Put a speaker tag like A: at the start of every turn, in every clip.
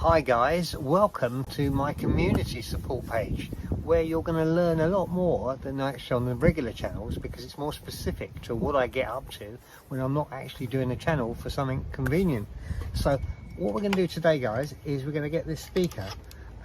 A: Hi guys, welcome to my community support page where you're going to learn a lot more than actually on the regular channels, because it's more specific to what I get up to when I'm not actually doing a channel for something convenient. So what we're going to do today guys is we're going to get this speaker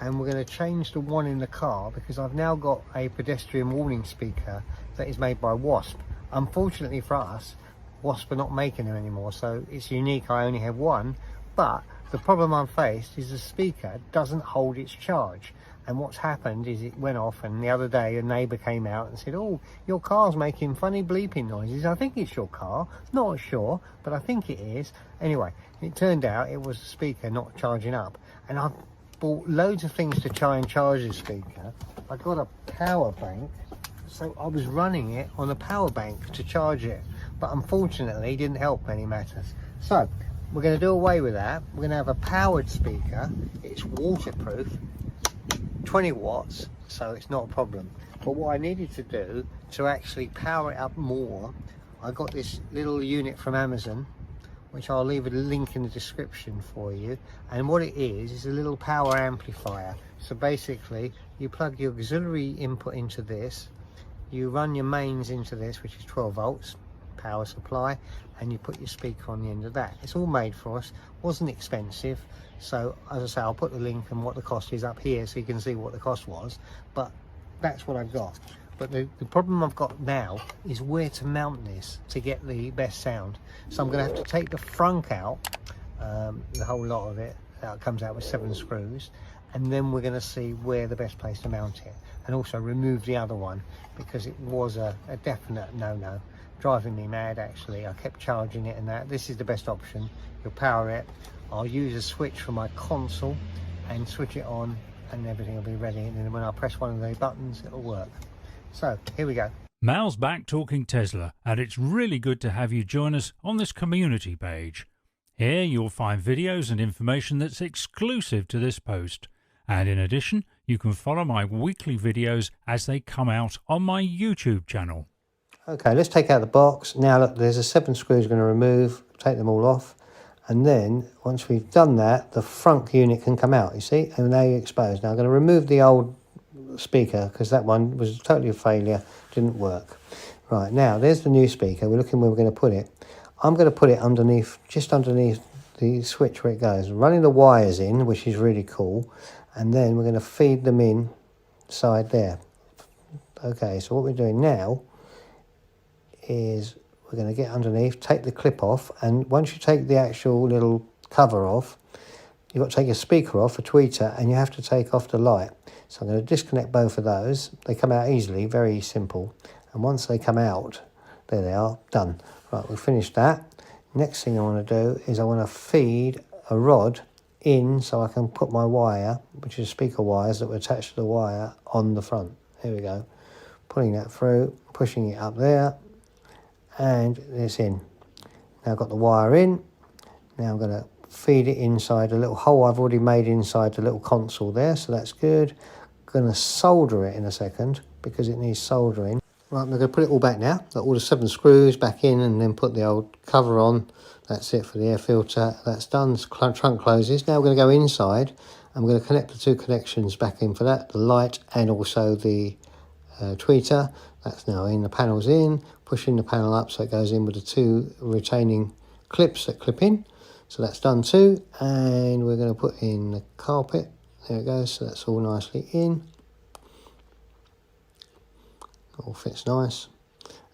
A: and we're going to change the one in the car, because I've now got a pedestrian warning speaker that is made by Wasp. Unfortunately for us, Wasp are not making them anymore, so it's unique. I only have one, but the problem I'm faced is the speaker doesn't hold its charge. And what's happened is it went off, and the other day a neighbour came out and said, "Oh, your car's making funny bleeping noises. I think it's your car. Not sure, but I think it is." Anyway, it turned out it was the speaker not charging up. And I've bought loads of things to try and charge the speaker. I got a power bank, so I was running it on a power bank to charge it. But unfortunately, it didn't help any matters. So we're going to do away with that. We're going to have a powered speaker. It's waterproof, 20 watts, so it's not a problem. But what I needed to do to actually power it up more, I got this little unit from Amazon, which I'll leave a link in the description for you. And what it is a little power amplifier. So basically, you plug your auxiliary input into this, you run your mains into this, which is 12 volts power supply, and you put your speaker on the end of that. It's all made for us, wasn't expensive. So as I say, I'll put the link and what the cost is up here so you can see what the cost was, but that's what I've got. But the problem I've got now is where to mount this to get the best sound. So I'm going to have to take the frunk out, the whole lot of it comes out with 7 screws, and then we're going to see where the best place to mount it, and also remove the other one because it was a definite no-no. Driving me mad actually. I kept charging it and that. This is the best option. You'll power it. I'll use a switch from my console and switch it on, and everything will be ready, and then when I press one of the buttons it'll work. So here we go.
B: Mal's back talking Tesla, and it's really good to have you join us on this community page. Here you'll find videos and information that's exclusive to this post, and in addition you can follow my weekly videos as they come out on my YouTube channel.
A: Okay, let's take out the box. Now look, there's a 7 screws going to remove, take them all off, and then once we've done that, the front unit can come out, you see, and now you're exposed. Now I'm going to remove the old speaker because that one was totally a failure, didn't work. Right, now there's the new speaker. We're looking where we're going to put it. I'm going to put it underneath, just underneath the switch where it goes, running the wires in, which is really cool, and then we're going to feed them in side there. Okay, so what we're doing now is we're going to get underneath, take the clip off, and once you take the actual little cover off, you've got to take your speaker off, a tweeter, and you have to take off the light. So I'm going to disconnect both of those. They come out easily, very simple, and once they come out, there they are, done. Right, we've finished that. Next thing I want to do is I want to feed a rod in so I can put my wire, which is speaker wires that were attached to the wire, on the front. There we go. Pulling that through, pushing it up there, and it's in. Now I've got the wire in. Now I'm going to feed it inside a little hole I've already made inside the little console there, so that's good. I'm going to solder it in a second because it needs soldering. Right, I'm going to put it all back now. Got all the 7 screws back in, and then put the old cover on. That's it for the air filter. That's done. Trunk closes. Now we're going to go inside. I'm going to connect the 2 connections back in for that, the light and also the tweeter. That's now in, the panel's in, pushing the panel up so it goes in with the 2 retaining clips that clip in. So that's done too, and we're going to put in the carpet. There it goes, so that's all nicely in. All fits nice,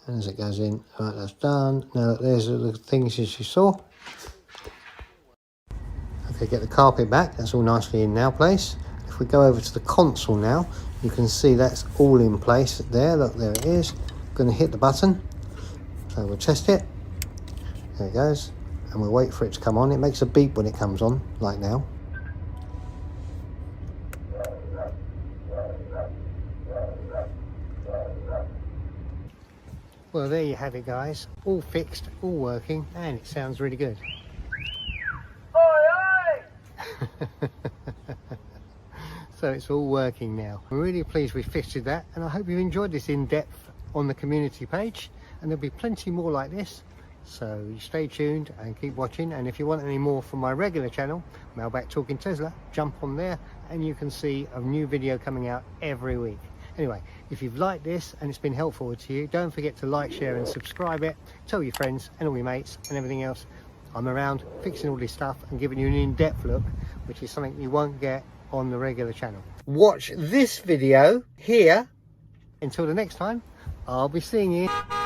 A: and as it goes in, right, that's done. Now there's the things as you saw. Okay, get the carpet back, that's all nicely in now place. If we go over to the console now, you can see that's all in place there. Look, there it is. I'm going to hit the button, so we'll test it. There it goes, and we'll wait for it to come on. It makes a beep when it comes on, like now. Well, there you have it guys, all fixed, all working, and it sounds really good. So it's all working now. I'm really pleased we fixed that, and I hope you enjoyed this in-depth on the community page, and there'll be plenty more like this. So you stay tuned and keep watching, and if you want any more from my regular channel, Malback Talking Tesla, jump on there and you can see a new video coming out every week. Anyway, if you've liked this and it's been helpful to you, don't forget to like, share and subscribe it. Tell your friends and all your mates and everything else. I'm around fixing all this stuff and giving you an in-depth look, which is something you won't get on the regular channel. Watch this video here. Until the next time, I'll be seeing you.